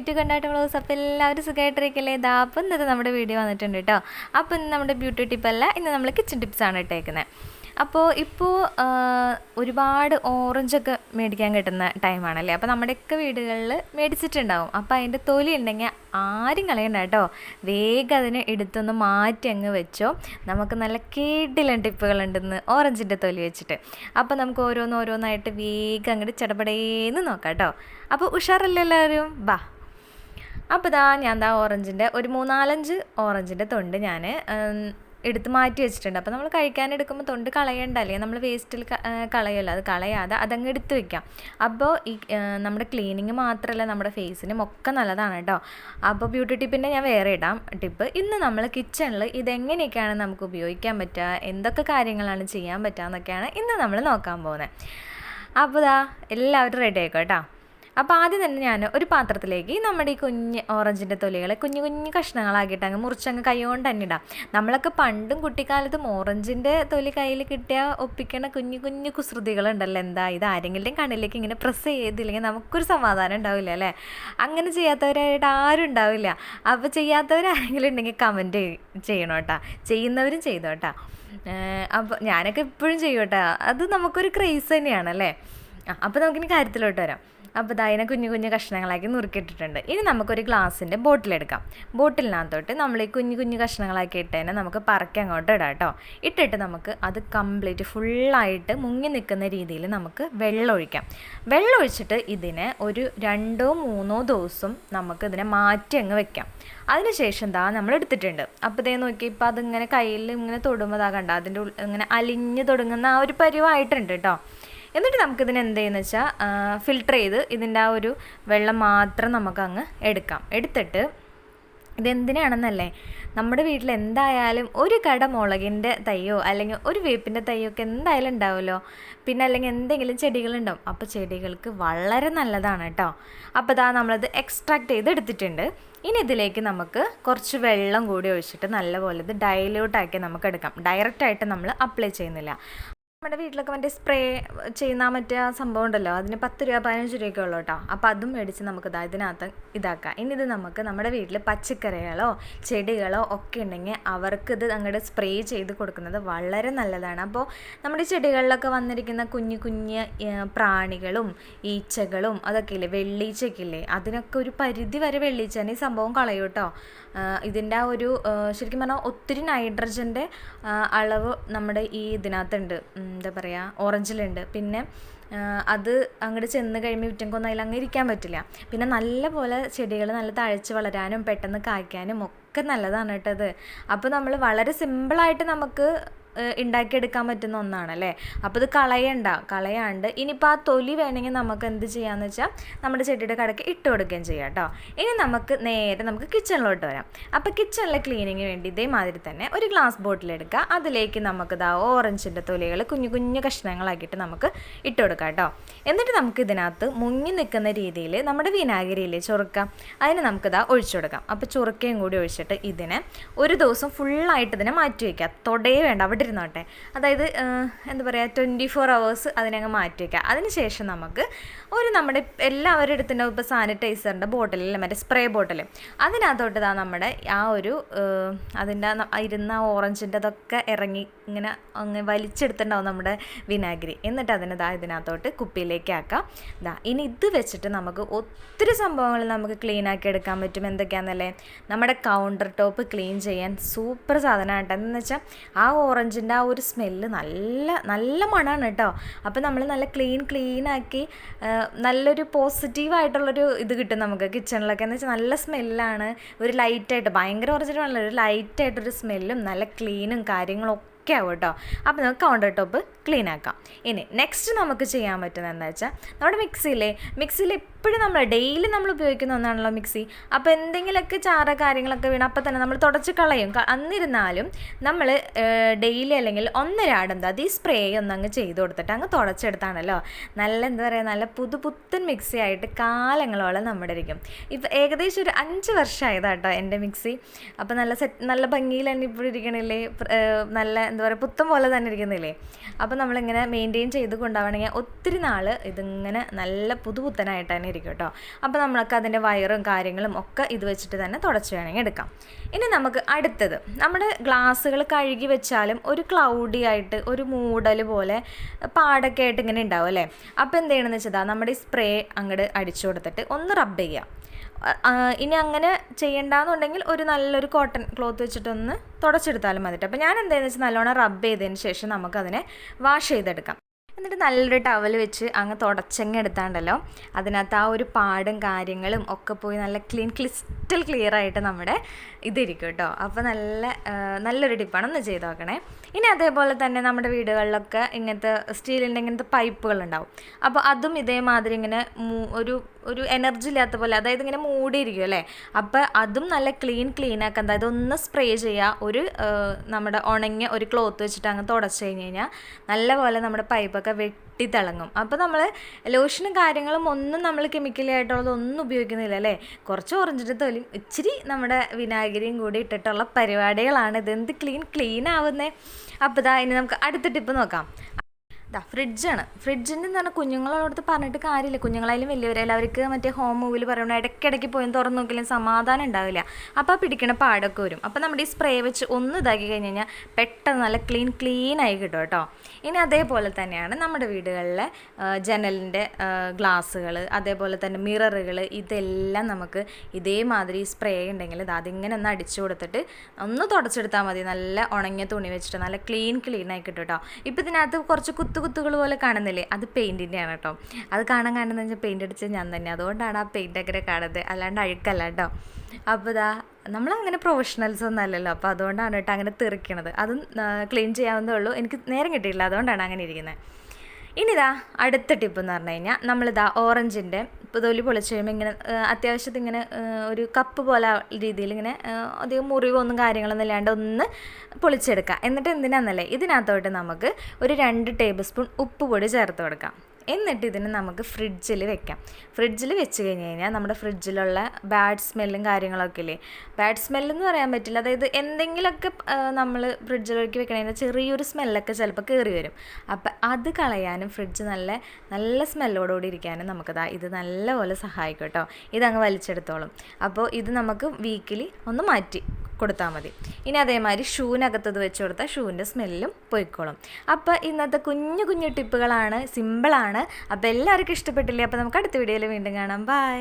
YouTube കണ്ടായിട്ട് vlogs. അപ്പോൾ എല്ലാവരും സുഖമായിട്ടിരിക്കല്ലേ? ഇതാ അപ്പം ഇന്നത്തെ നമ്മുടെ വീഡിയോ വന്നിട്ടുണ്ട് കേട്ടോ. അപ്പോൾ ഇന്ന് നമ്മുടെ ബ്യൂട്ടി ടിപ്പല്ല, ഇന്ന് നമ്മൾ കിച്ചൺ ടിപ്സാണ് ഇട്ടേക്കുന്നത്. അപ്പോൾ ഒരുപാട് ഓറഞ്ചൊക്കെ മേടിക്കാൻ കിട്ടുന്ന ടൈമാണല്ലേ. അപ്പോൾ നമ്മുടെയൊക്കെ വീടുകളിൽ മേടിച്ചിട്ടുണ്ടാവും. അപ്പോൾ അതിൻ്റെ തൊലി ഉണ്ടെങ്കിൽ ആരും കളയണ്ട കേട്ടോ, വേഗം അതിനെ എടുത്തൊന്ന് മാറ്റി അങ്ങ് വെച്ചോ. നമുക്ക് നല്ല കിടിലൻ ടിപ്പുകളുണ്ടെന്ന് ഓറഞ്ചിൻ്റെ തൊലി വെച്ചിട്ട്. അപ്പോൾ നമുക്ക് ഓരോന്നായിട്ട് വേഗം അങ്ങോട്ട് ചടപടേന്ന് നോക്കാം കേട്ടോ. അപ്പോൾ ഉഷാറല്ലേ എല്ലാവരും? ബാ. അപ്പോൾ ഞാൻ ഓറഞ്ചിൻ്റെ ഒരു 3-4 ഓറഞ്ചിൻ്റെ തൊണ്ട് ഞാൻ എടുത്ത് മാറ്റി വെച്ചിട്ടുണ്ട്. അപ്പോൾ നമ്മൾ കഴിക്കാനെടുക്കുമ്പോൾ തൊണ്ട് കളയണ്ട, അല്ലെങ്കിൽ നമ്മൾ വേസ്റ്റിൽ കളയല്ലോ, അത് കളയാതെ അതങ്ങ് എടുത്ത് വെക്കാം. അപ്പോൾ ഈ നമ്മുടെ ക്ലീനിങ് മാത്രമല്ല, നമ്മുടെ ഫേസിനും ഒക്കെ നല്ലതാണ് കേട്ടോ. അപ്പോൾ ബ്യൂട്ടി ടിപ്പിൻ്റെ ഞാൻ വേറെ ഇടാം ടിപ്പ്. ഇന്ന് നമ്മൾ കിച്ചണിൽ ഇതെങ്ങനെയൊക്കെയാണ് നമുക്ക് ഉപയോഗിക്കാൻ പറ്റുക, എന്തൊക്കെ കാര്യങ്ങളാണ് ചെയ്യാൻ പറ്റുക എന്നൊക്കെയാണ് ഇന്ന് നമ്മൾ നോക്കാൻ പോകുന്നത്. അപ്പോൾ എല്ലാവരും റെഡി ആയിക്കോ കേട്ടോ. അപ്പോൾ ആദ്യം തന്നെ ഞാൻ ഒരു പാത്രത്തിലേക്ക് നമ്മുടെ ഈ കുഞ്ഞ് ഓറഞ്ചിൻ്റെ തൊലികളെ കുഞ്ഞു കഷ്ണങ്ങളാക്കിയിട്ട് അങ്ങ് മുറിച്ചങ്ങ് കൈ കൊണ്ട് തന്നെ ഇടാം. നമ്മളൊക്കെ പണ്ടും കുട്ടിക്കാലത്തും ഓറഞ്ചിൻ്റെ തൊലി കയ്യിൽ കിട്ടിയ ഒപ്പിക്കണ കുഞ്ഞു കുസൃതികളുണ്ടല്ലോ. എന്താ ഇത്, ആരെങ്കിലും കണ്ണിലേക്ക് ഇങ്ങനെ പ്രസ് ചെയ്തില്ലെങ്കിൽ നമുക്കൊരു സമാധാനം ഉണ്ടാവില്ല അല്ലേ. അങ്ങനെ ചെയ്യാത്തവരായിട്ട് ആരും ഉണ്ടാവില്ല. അപ്പോൾ ചെയ്യാത്തവരാരെങ്കിലും ഉണ്ടെങ്കിൽ കമൻറ്റ് ചെയ്യണം കേട്ടോ, ചെയ്യുന്നവരും ചെയ്തു കേട്ടോ. അപ്പോൾ ഞാനൊക്കെ എപ്പോഴും ചെയ്യും കേട്ടോ, അത് നമുക്കൊരു ക്രേസ് തന്നെയാണല്ലേ. അപ്പോൾ നമുക്കിനി കാര്യത്തിലോട്ട് വരാം. അപ്പോൾ അതിനെ കുഞ്ഞു കഷ്ണങ്ങളാക്കി നുറുക്കിയിട്ടിട്ടുണ്ട്. ഇനി നമുക്കൊരു ഗ്ലാസിൻ്റെ ബോട്ടിലെടുക്കാം. ബോട്ടിലിനകത്തോട്ട് നമ്മൾ ഈ കുഞ്ഞു കഷ്ണങ്ങളാക്കി ഇട്ടതിനെ നമുക്ക് പറക്കി അങ്ങോട്ട് ഇടാം കേട്ടോ. ഇട്ടിട്ട് നമുക്ക് അത് കംപ്ലീറ്റ് ഫുള്ളായിട്ട് മുങ്ങി നിൽക്കുന്ന രീതിയിൽ നമുക്ക് വെള്ളം ഒഴിക്കാം. വെള്ളം ഒഴിച്ചിട്ട് ഇതിനെ ഒരു 2-3 ദിവസം നമുക്ക് ഇതിനെ മാറ്റി അങ്ങ് വെക്കാം. അതിനുശേഷം നമ്മൾ എടുത്തിട്ടുണ്ട്. അപ്പോൾ നോക്കി, ഇപ്പോൾ അതിങ്ങനെ കയ്യിൽ ഇങ്ങനെ തൊടുമ്പോൾ കണ്ട അതിൻ്റെ ഇങ്ങനെ അലിഞ്ഞ് തുടങ്ങുന്ന ആ ഒരു പരുവായിട്ടുണ്ട് കേട്ടോ. എന്നിട്ട് നമുക്കിതിന് എന്ത് ചെയ്യുന്നത് വെച്ചാൽ ഫിൽട്ടർ ചെയ്ത് ഇതിൻ്റെ ആ ഒരു വെള്ളം മാത്രം നമുക്കങ്ങ് എടുക്കാം. എടുത്തിട്ട് ഇതെന്തിനാണെന്നല്ലേ, നമ്മുടെ വീട്ടിൽ എന്തായാലും ഒരു കട മുളകിൻ്റെ തൈയോ അല്ലെങ്കിൽ ഒരു വേപ്പിൻ്റെ തൈയോ ഒക്കെ എന്തായാലും ഉണ്ടാവുമല്ലോ. പിന്നെ അല്ലെങ്കിൽ എന്തെങ്കിലും ചെടികളുണ്ടാവും. അപ്പോൾ ചെടികൾക്ക് വളരെ നല്ലതാണ് കേട്ടോ. അപ്പോൾ നമ്മളത് എക്സ്ട്രാക്ട് ചെയ്ത് എടുത്തിട്ടുണ്ട്. ഇനി ഇതിലേക്ക് നമുക്ക് കുറച്ച് വെള്ളം കൂടി ഒഴിച്ചിട്ട് നല്ലപോലെ ഇത് ഡൈല്യൂട്ടാക്കി നമുക്ക് എടുക്കാം. ഡയറക്റ്റായിട്ട് നമ്മൾ അപ്ലൈ ചെയ്യുന്നില്ല. നമ്മുടെ വീട്ടിലൊക്കെ മറ്റേ സ്പ്രേ ചെയ്യുന്ന മറ്റേ സംഭവം ഉണ്ടല്ലോ, അതിന് 10 രൂപ 15 രൂപയൊക്കെ ഉള്ളൂ കേട്ടോ. അപ്പോൾ അതും മേടിച്ച് നമുക്ക് ഇതിനകത്ത് ഇതാക്കാം. ഇനി ഇത് നമുക്ക് നമ്മുടെ വീട്ടിൽ പച്ചക്കറികളോ ചെടികളോ ഒക്കെ ഉണ്ടെങ്കിൽ അവർക്ക് ഇത് അങ്ങോട്ട് സ്പ്രേ ചെയ്ത് കൊടുക്കുന്നത് വളരെ നല്ലതാണ്. അപ്പോൾ നമ്മുടെ ചെടികളിലൊക്കെ വന്നിരിക്കുന്ന കുഞ്ഞു പ്രാണികളും ഈച്ചകളും അതൊക്കെ ഇല്ലേ, വെള്ളീച്ചയൊക്കെ ഇല്ലേ, അതിനൊക്കെ ഒരു പരിധി വരെ വെള്ളീച്ചേനെ ഈ സംഭവം കളയും കേട്ടോ. ഇതിൻ്റെ ആ ഒരു ശരിക്കും പറഞ്ഞാൽ ഒത്തിരി നൈട്രജൻ്റെ അളവ് നമ്മുടെ ഈ ഇതിനകത്തുണ്ട്, എന്താ പറയുക, ഓറഞ്ചിലുണ്ട്. പിന്നെ അത് അങ്ങോട്ട് ചെന്ന് കഴിയുമ്പോൾ വിറ്റങ്കൊന്നും അതിൽ അങ്ങ് ഇരിക്കാൻ പറ്റില്ല. പിന്നെ നല്ല പോലെ ചെടികൾ നല്ല തഴച്ച് വളരാനും പെട്ടെന്ന് കായ്ക്കാനും ഒക്കെ നല്ലതാണ് കേട്ടോ അത്. അപ്പോൾ നമ്മൾ വളരെ സിമ്പിളായിട്ട് നമുക്ക് ഉണ്ടാക്കിയെടുക്കാൻ പറ്റുന്ന ഒന്നാണല്ലേ. അപ്പോൾ ഇത് കളയാണ്ട് ഇനിയിപ്പോൾ ആ തൊലി വേണമെങ്കിൽ നമുക്ക് എന്ത് ചെയ്യാമെന്ന് വെച്ചാൽ നമ്മുടെ ചെടിയുടെ കടയ്ക്ക് ഇട്ട് കൊടുക്കുകയും ചെയ്യാം കേട്ടോ. ഇനി നമുക്ക് കിച്ചണിലോട്ട് വരാം. അപ്പോൾ കിച്ചണിലെ ക്ലീനിങ്ങിന് വേണ്ടി ഇതേമാതിരി തന്നെ ഒരു ഗ്ലാസ് ബോട്ടിലെടുക്കുക. അതിലേക്ക് നമുക്ക് ഓറഞ്ചിൻ്റെ തൊലികൾ കുഞ്ഞു കഷ്ണങ്ങളാക്കിയിട്ട് നമുക്ക് ഇട്ട് കൊടുക്കാം കേട്ടോ. എന്നിട്ട് നമുക്ക് ഇതിനകത്ത് മുങ്ങി നിൽക്കുന്ന രീതിയിൽ നമ്മുടെ വിനാഗിരിയിലെ ചൊറുക്ക, അതിന് നമുക്ക് ഒഴിച്ചു കൊടുക്കാം. അപ്പോൾ ചൊറുക്കയും കൂടി ഒഴിച്ചിട്ട് ഇതിനെ ഒരു ദിവസം ഫുള്ളായിട്ട് ഇതിനെ മാറ്റി വയ്ക്കുക. തൊടേ വേണ്ട, അവിടെ ഇരുന്നോട്ടെ. അതായത് എന്താ പറയുക, 24 hours അതിനങ്ങ് മാറ്റി വയ്ക്കുക. അതിനുശേഷം നമുക്ക് നമ്മുടെ എല്ലാവരും എടുത്തിട്ടുണ്ടാവും ഇപ്പോൾ സാനിറ്റൈസറിൻ്റെ ബോട്ടിലില്ല, മറ്റേ സ്പ്രേ ബോട്ടിൽ, അതിനകത്തോട്ട് നമ്മുടെ ആ ഒരു അതിൻ്റെ ഇരുന്ന ഓറഞ്ചിൻ്റെ അതൊക്കെ ഇറങ്ങി ഇങ്ങനെ അങ്ങ് വലിച്ചെടുത്തിട്ടുണ്ടാവും നമ്മുടെ വിനാഗിരി. എന്നിട്ട് ഇതിനകത്തോട്ട് കുപ്പിയിലേക്ക് ആക്കാം. ഇനി ഇത് വെച്ചിട്ട് നമുക്ക് ഒത്തിരി സംഭവങ്ങൾ നമുക്ക് ക്ലീൻ ആക്കി എടുക്കാൻ പറ്റും. എന്തൊക്കെയാണെന്നല്ലേ, നമ്മുടെ കൗണ്ടർ ടോപ്പ് ക്ലീൻ ചെയ്യാൻ സൂപ്പർ സാധനമാണ് കേട്ടോ. എന്ന് വെച്ചാൽ ആ ഓറഞ്ചിൻ്റെ ആ ഒരു സ്മെല്ല് നല്ല മണമാണ് കേട്ടോ. അപ്പോൾ നമ്മൾ നല്ല ക്ലീനാക്കി നല്ലൊരു പോസിറ്റീവായിട്ടുള്ളൊരു ഇത് കിട്ടും നമുക്ക് കിച്ചണിലൊക്കെ. എന്ന് വെച്ചാൽ നല്ല സ്മെല്ലാണ്, ഒരു ലൈറ്റായിട്ട്, ഭയങ്കര ഒറിജിനൽ ഒരു ലൈറ്റായിട്ടൊരു സ്മെല്ലും നല്ല ക്ലീനും കാര്യങ്ങളും ഒക്കെ ആവും കേട്ടോ. അപ്പോൾ നമുക്ക് കൗണ്ടർ ടോപ്പ് ക്ലീൻ ആക്കാം. ഇനി നെക്സ്റ്റ് നമുക്ക് ചെയ്യാൻ പറ്റുന്നത് എന്താ വെച്ചാൽ, നമ്മുടെ മിക്സിയിൽ എപ്പോഴും നമ്മൾ ഡെയിലി നമ്മൾ ഉപയോഗിക്കുന്ന ഒന്നാണല്ലോ മിക്സി. അപ്പോൾ എന്തെങ്കിലുമൊക്കെ കാര്യങ്ങളൊക്കെ വീണ് അപ്പോൾ തന്നെ നമ്മൾ തുടച്ച് കളയും. എന്നിരുന്നാലും നമ്മൾ ഡെയിലി അല്ലെങ്കിൽ ഒന്നരാടുന്നത് ഈ സ്പ്രേ ഒന്നങ്ങ് ചെയ്ത് കൊടുത്തിട്ട് അങ്ങ് തുടച്ചെടുത്താണല്ലോ നല്ല എന്താ പറയുക, നല്ല പുത്തൻ മിക്സി ആയിട്ട് കാലങ്ങളോളം നമ്മുടെ ഇരിക്കും. ഇപ്പോൾ ഏകദേശം ഒരു 5 വർഷമായതാട്ടോ എൻ്റെ മിക്സി. അപ്പോൾ നല്ല ഭംഗിയിൽ തന്നെ ഇപ്പോൾ ഇരിക്കണില്ലേ, നല്ല എന്താ പറയുക പുത്തം പോലെ തന്നെ ഇരിക്കുന്നില്ലേ. അപ്പോൾ നമ്മളിങ്ങനെ മെയിൻറ്റെയിൻ ചെയ്ത് കൊണ്ടുപോകണമെങ്കിൽ ഒത്തിരി നാൾ ഇതിങ്ങനെ നല്ല പുതുപുത്തനായിട്ട് തന്നെ ഇരിക്കും കേട്ടോ. അപ്പോൾ നമ്മളൊക്കെ അതിൻ്റെ വയറും കാര്യങ്ങളും ഒക്കെ ഇത് വെച്ചിട്ട് തന്നെ തുടച്ച് വേണമെങ്കിൽ എടുക്കാം. ഇനി നമുക്ക് അടുത്തത്, നമ്മുടെ ഗ്ലാസ്സുകൾ കഴുകി വെച്ചാലും ഒരു ക്ലൗഡി ആയിട്ട് ഒരു മൂടൽ പോലെ പാടൊക്കെ ആയിട്ട് ഇങ്ങനെ ഉണ്ടാവും അല്ലേ. അപ്പോൾ എന്ത് ചെയ്യണമെന്ന് വെച്ചാൽ നമ്മുടെ ഈ സ്പ്രേ അങ്ങോട്ട് അടിച്ചു കൊടുത്തിട്ട് ഒന്ന് റബ്ബ് ചെയ്യുക. ഇനി അങ്ങനെ ചെയ്യേണ്ടെന്നുണ്ടെങ്കിൽ ഒരു നല്ലൊരു കോട്ടൺ ക്ലോത്ത് വെച്ചിട്ടൊന്ന് തുടച്ചെടുത്താലും മതിട്ടോ. അപ്പോൾ ഞാൻ എന്താണെന്ന് വെച്ചാൽ നല്ലോണം റബ്ബ് ചെയ്തതിന് ശേഷം നമുക്കതിനെ വാഷ് ചെയ്തെടുക്കാം. എന്നിട്ട് നല്ലൊരു ടവൽ വെച്ച് അങ്ങ് തുടച്ചങ്ങ് എടുത്താണ്ടല്ലോ അതിനകത്ത് ആ ഒരു പാടും കാര്യങ്ങളും ഒക്കെ പോയി നല്ല ക്രിസ്റ്റൽ ക്ലിയർ ആയിട്ട് നമ്മുടെ ഇതിരിക്കും കേട്ടോ. അപ്പോൾ നല്ലൊരു ടിപ്പാണ്, ഒന്ന് ചെയ്ത് നോക്കണേ. ഇനി അതേപോലെ തന്നെ നമ്മുടെ വീടുകളിലൊക്കെ ഇങ്ങനത്തെ സ്റ്റീലിൻ്റെ ഇങ്ങനത്തെ പൈപ്പുകളുണ്ടാവും. അപ്പോൾ അതും ഇതേമാതിരി ഇങ്ങനെ ഒരു എനർജി ഇല്ലാത്ത പോലെ, അതായത് ഇങ്ങനെ മൂടിയിരിക്കും അല്ലേ. അപ്പോൾ അതും നല്ല ക്ലീൻ ആക്കുക. അതായത് ഒന്ന് സ്പ്രേ ചെയ്യുക, നമ്മുടെ ഉണങ്ങിയ ഒരു ക്ലോത്ത് വെച്ചിട്ട് അങ്ങ് തുടച്ച് കഴിഞ്ഞ് കഴിഞ്ഞാൽ നല്ലപോലെ നമ്മുടെ പൈപ്പൊക്കെ വെട്ടിത്തിളങ്ങും. അപ്പോൾ നമ്മൾ ലോഷനും കാര്യങ്ങളും ഒന്നും നമ്മൾ കെമിക്കലി ആയിട്ടുള്ളതൊന്നും ഉപയോഗിക്കുന്നില്ല അല്ലേ. കുറച്ച് ഓറഞ്ചിൻ്റെ തൊലിയും ഇച്ചിരി നമ്മുടെ വിനാഗിരിയും കൂടി ഇട്ടിട്ടുള്ള പരിപാടികളാണ്. ഇതെന്ത് ക്ലീൻ ആവുന്നേ. അപ്പോൾ ഇനി നമുക്ക് അടുത്ത ടിപ്പ് നോക്കാം. ഫ്രിഡ്ജാണ്. ഫ്രിഡ്ജിൻ്റെ എന്ന് പറഞ്ഞാൽ കുഞ്ഞുങ്ങളോടത്ത് പറഞ്ഞിട്ട് കാര്യമില്ല. കുഞ്ഞുങ്ങളായാലും വലിയവരായാലും അവർക്ക് മറ്റേ ഹോം മൂവിൽ പറയുമ്പോൾ ഇടയ്ക്കിടയ്ക്ക് പോയി തുറന്നു നോക്കിയാലും സമാധാനം ഉണ്ടാവില്ല. അപ്പോൾ പിടിക്കണ പാടൊക്കെ വരും. അപ്പോൾ നമ്മുടെ ഈ സ്പ്രേ വെച്ച് ഒന്ന് ഇതാക്കി കഴിഞ്ഞ് കഴിഞ്ഞാൽ പെട്ടെന്ന് നല്ല ക്ലീൻ ആയി കിട്ടും കേട്ടോ. ഇനി അതേപോലെ തന്നെയാണ് നമ്മുടെ വീടുകളിലെ ജനലിൻ്റെ ഗ്ലാസ്സുകൾ, അതേപോലെ തന്നെ മിററുകൾ, ഇതെല്ലാം നമുക്ക് ഇതേമാതിരി സ്പ്രേ ഉണ്ടെങ്കിൽ അതിങ്ങനെ ഒന്ന് അടിച്ചു കൊടുത്തിട്ട് ഒന്ന് തുടച്ചെടുത്താൽ മതി. നല്ല ഉണങ്ങിയ തുണി വെച്ചിട്ട് നല്ല ക്ലീൻ ആയി കിട്ടും കേട്ടോ. ഇപ്പോൾ ഇതിനകത്ത് കുറച്ച് കുത്തുകൾ പോലെ കാണുന്നില്ലേ, അത് പെയിൻറ്റിൻ്റെയാണ് കേട്ടോ. അത് കാണുന്നതെന്ന് വെച്ചാൽ പെയിൻ്റ് അടിച്ചത് ഞാൻ തന്നെ, അതുകൊണ്ടാണ് ആ പെയിൻ്റൊക്കെ കാണുന്നത്, അല്ലാണ്ട് അഴുക്കല്ല കേട്ടോ. അപ്പോൾ നമ്മളങ്ങനെ പ്രൊഫഷണൽസ് ഒന്നും അല്ലല്ലോ. അപ്പോൾ അതുകൊണ്ടാണ് കേട്ടോ അങ്ങനെ തെറിക്കണത്. അതും ക്ലീൻ ചെയ്യാവുന്നതേ ഉള്ളൂ. എനിക്ക് നേരം കിട്ടിയില്ല, അതുകൊണ്ടാണ് അങ്ങനെ ഇരിക്കുന്നത്. അടുത്ത ടിപ്പ് എന്ന് പറഞ്ഞു കഴിഞ്ഞാൽ ഓറഞ്ചിൻ്റെ തൊലി പൊളിച്ച് കഴിയുമ്പോൾ ഇങ്ങനെ അത്യാവശ്യത്തിന് ഇങ്ങനെ ഒരു കപ്പ് പോലെ രീതിയിൽ ഇങ്ങനെ അധികം മുറിവൊന്നും കാര്യങ്ങളൊന്നും ഇല്ലാണ്ട് ഒന്ന് പൊളിച്ചെടുക്കുക. എന്നിട്ട് എന്തിനാണെന്നല്ലേ, ഇതിനകത്തോട്ട് നമുക്ക് ഒരു 2 ടേബിൾ സ്പൂൺ ഉപ്പ് പൊടി ചേർത്ത് കൊടുക്കാം. എന്നിട്ട് ഇതിന് നമുക്ക് ഫ്രിഡ്ജിൽ വെക്കാം. ഫ്രിഡ്ജിൽ വെച്ച് കഴിഞ്ഞ് കഴിഞ്ഞാൽ നമ്മുടെ ഫ്രിഡ്ജിലുള്ള ബാഡ് സ്മെല്ലും കാര്യങ്ങളൊക്കെ ഇല്ലേ, ബാഡ് സ്മെല്ലെന്ന് പറയാൻ പറ്റില്ല, അതായത് എന്തെങ്കിലുമൊക്കെ നമ്മൾ ഫ്രിഡ്ജിലേക്ക് വെക്കണമെങ്കിൽ ചെറിയൊരു സ്മെല്ലൊക്കെ ചിലപ്പോൾ കയറി വരും. അപ്പം അത് കളയാനും ഫ്രിഡ്ജ് നല്ല സ്മെല്ലോടുകൂടി ഇരിക്കാനും ഇത് നല്ലപോലെ സഹായിക്കും കേട്ടോ. ഇതങ്ങ് വലിച്ചെടുത്തോളും. അപ്പോൾ ഇത് നമുക്ക് വീക്കിലി ഒന്ന് മാറ്റി കൊടുത്താൽ മതി. ഇനി അതേമാതിരി ഷൂവിനകത്തത് വെച്ച് കൊടുത്താൽ ഷൂവിൻ്റെ സ്മെല്ലും പോയിക്കോളും. അപ്പോൾ ഇന്നത്തെ കുഞ്ഞു ടിപ്പുകളാണ്, സിമ്പിളാണ്. അപ്പോൾ എല്ലാവർക്കും ഇഷ്ടപ്പെട്ടില്ലേ. അപ്പോൾ നമുക്ക് അടുത്ത വീഡിയോയിൽ വീണ്ടും കാണാം. ബൈ.